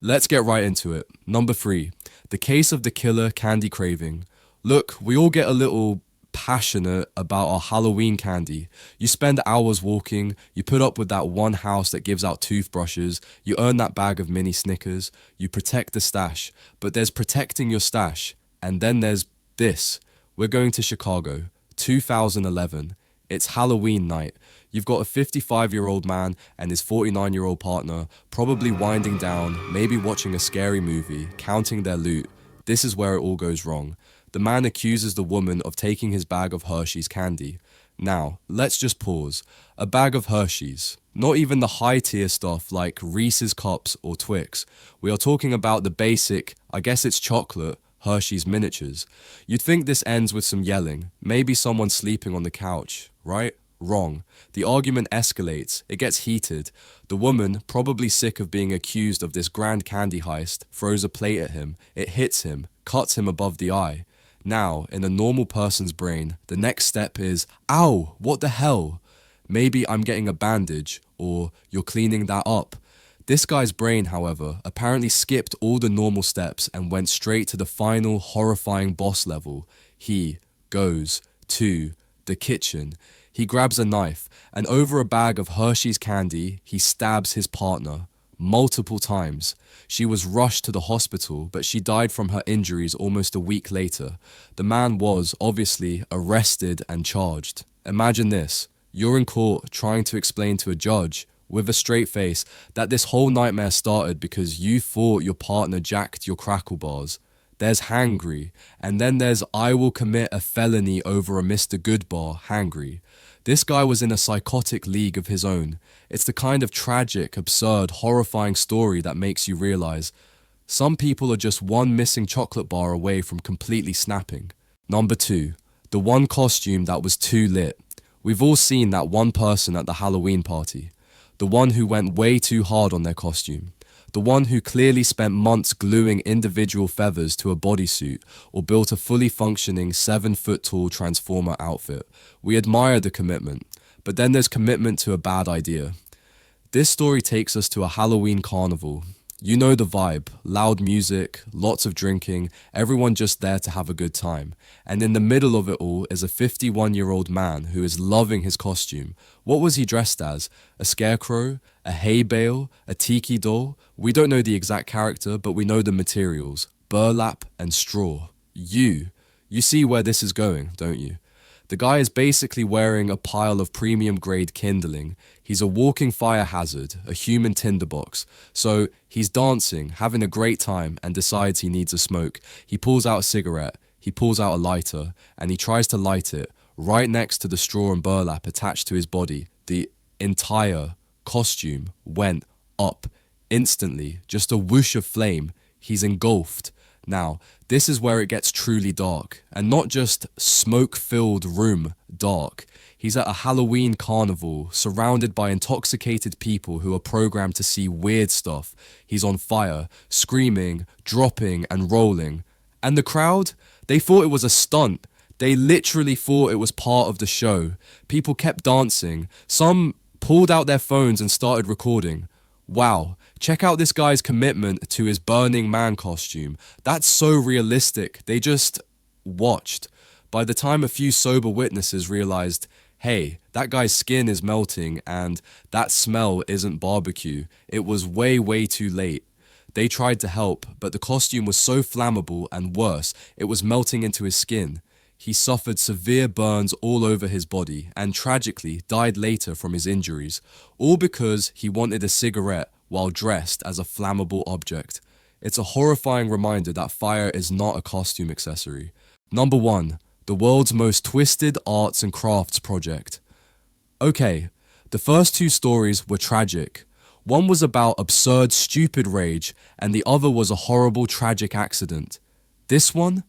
Let's get right into it. Number 3, the case of the killer candy craving. Look, we all get a little passionate about our Halloween candy. You spend hours walking, you put up with that one house that gives out toothbrushes, you earn that bag of mini Snickers, you protect the stash. But there's protecting your stash, and then there's this. We're going to Chicago, 2011. It's Halloween night. You've got a 55-year-old man and his 49-year-old partner, probably winding down, maybe watching a scary movie, counting their loot. This is where it all goes wrong. The man accuses the woman of taking his bag of Hershey's candy. Now, let's just pause. A bag of Hershey's. Not even the high-tier stuff like Reese's Cups or Twix. We are talking about the basic, I guess it's chocolate, Hershey's miniatures. You'd think this ends with some yelling, maybe someone sleeping on the couch, right? Wrong. The argument escalates, it gets heated. The woman, probably sick of being accused of this grand candy heist, throws a plate at him. It hits him, cuts him above the eye. Now, in a normal person's brain, the next step is, ow, what the hell? Maybe I'm getting a bandage, or you're cleaning that up. This guy's brain, however, apparently skipped all the normal steps and went straight to the final horrifying boss level. He goes to the kitchen. He grabs a knife, and over a bag of Hershey's candy, he stabs his partner. Multiple times. She was rushed to the hospital, but she died from her injuries almost a week later. The man was, obviously, arrested and charged. Imagine this. You're in court trying to explain to a judge, with a straight face, that this whole nightmare started because you thought your partner jacked your crackle bars. There's hangry, and then there's I will commit a felony over a Mr. Goodbar, hangry. This guy was in a psychotic league of his own. It's the kind of tragic, absurd, horrifying story that makes you realize some people are just one missing chocolate bar away from completely snapping. Number 2, the one costume that was too lit. We've all seen that one person at the Halloween party. The one who went way too hard on their costume. The one who clearly spent months gluing individual feathers to a bodysuit or built a fully functioning 7-foot-tall Transformer outfit. We admire the commitment, but then there's commitment to a bad idea. This story takes us to a Halloween carnival. You know the vibe, loud music, lots of drinking, everyone just there to have a good time. And in the middle of it all is a 51-year-old man who is loving his costume. What was he dressed as? A scarecrow? A hay bale? A tiki doll? We don't know the exact character, but we know the materials. Burlap and straw. You see where this is going, don't you? The guy is basically wearing a pile of premium grade kindling. He's a walking fire hazard, a human tinderbox. So he's dancing, having a great time, and decides he needs a smoke. He pulls out a cigarette, he pulls out a lighter, and he tries to light it right next to the straw and burlap attached to his body. The entire costume went up instantly, just a whoosh of flame. He's engulfed. Now, this is where it gets truly dark, and not just smoke-filled room dark. He's at a Halloween carnival, surrounded by intoxicated people who are programmed to see weird stuff. He's on fire, screaming, dropping, and rolling. And the crowd? They thought it was a stunt. They literally thought it was part of the show. People kept dancing. Some pulled out their phones and started recording. Wow, check out this guy's commitment to his Burning Man costume. That's so realistic. They just watched. By the time a few sober witnesses realized, hey, that guy's skin is melting and that smell isn't barbecue, it was way too late. They tried to help, but the costume was so flammable and worse, it was melting into his skin. He suffered severe burns all over his body and tragically died later from his injuries, all because he wanted a cigarette while dressed as a flammable object. It's a horrifying reminder that fire is not a costume accessory. Number 1, the world's most twisted arts and crafts project. Okay, the first 2 stories were tragic. One was about absurd, stupid rage, and the other was a horrible, tragic accident. This one?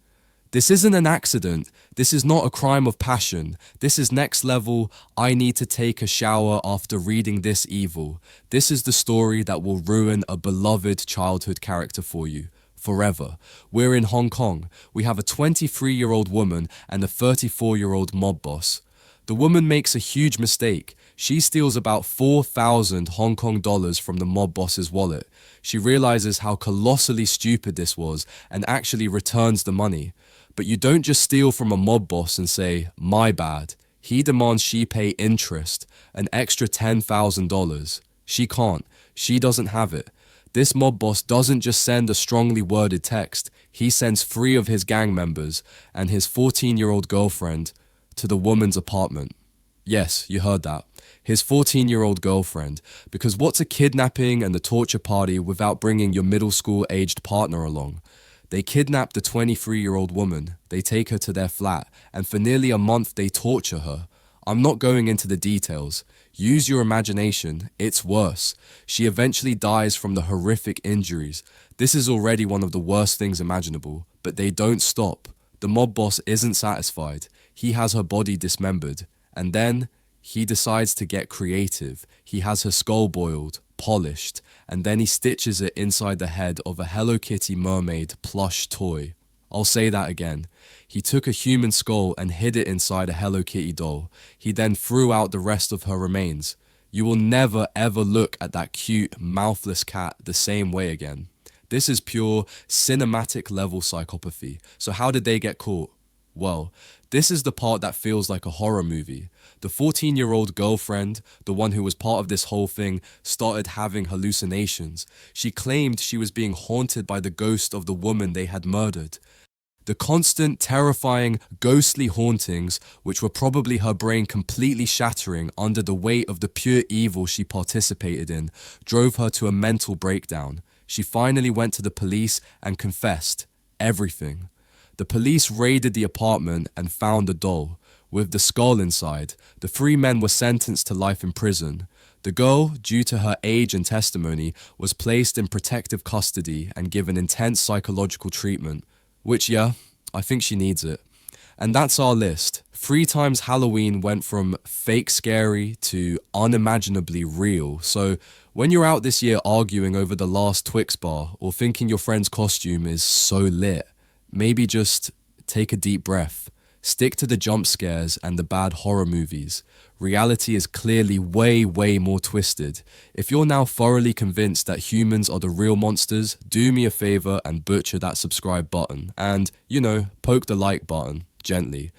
This isn't an accident. This is not a crime of passion. This is next level, I need to take a shower after reading this evil. This is the story that will ruin a beloved childhood character for you. Forever. We're in Hong Kong. We have a 23-year-old woman and a 34-year-old mob boss. The woman makes a huge mistake. She steals about 4,000 Hong Kong dollars from the mob boss's wallet. She realizes how colossally stupid this was and actually returns the money. But you don't just steal from a mob boss and say, my bad. He demands she pay interest, an extra $10,000. She can't. She doesn't have it. This mob boss doesn't just send a strongly worded text. He sends 3 of his gang members and his 14-year-old girlfriend to the woman's apartment. Yes, you heard that. His 14-year-old girlfriend. Because what's a kidnapping and the torture party without bringing your middle school aged partner along? They kidnap the 23-year-old woman, they take her to their flat, and for nearly a month they torture her. I'm not going into the details. Use your imagination, it's worse. She eventually dies from the horrific injuries. This is already one of the worst things imaginable, but they don't stop. The mob boss isn't satisfied. He has her body dismembered, and then he decides to get creative. He has her skull boiled, polished, and then he stitches it inside the head of a Hello Kitty mermaid plush toy. I'll say that again. He took a human skull and hid it inside a Hello Kitty doll. He then threw out the rest of her remains. You will never ever look at that cute, mouthless cat the same way again. This is pure cinematic level psychopathy. So how did they get caught? Well, this is the part that feels like a horror movie. The 14-year-old girlfriend, the one who was part of this whole thing, started having hallucinations. She claimed she was being haunted by the ghost of the woman they had murdered. The constant, terrifying, ghostly hauntings, which were probably her brain completely shattering under the weight of the pure evil she participated in, drove her to a mental breakdown. She finally went to the police and confessed everything. The police raided the apartment and found the doll. With the skull inside, the 3 men were sentenced to life in prison. The girl, due to her age and testimony, was placed in protective custody and given intense psychological treatment. Which, yeah, I think she needs it. And that's our list. 3 times Halloween went from fake scary to unimaginably real. So when you're out this year arguing over the last Twix bar or thinking your friend's costume is so lit, maybe just take a deep breath. Stick to the jump scares and the bad horror movies. Reality is clearly way, way more twisted. If you're now thoroughly convinced that humans are the real monsters, do me a favor and butcher that subscribe button. And, poke the like button, gently.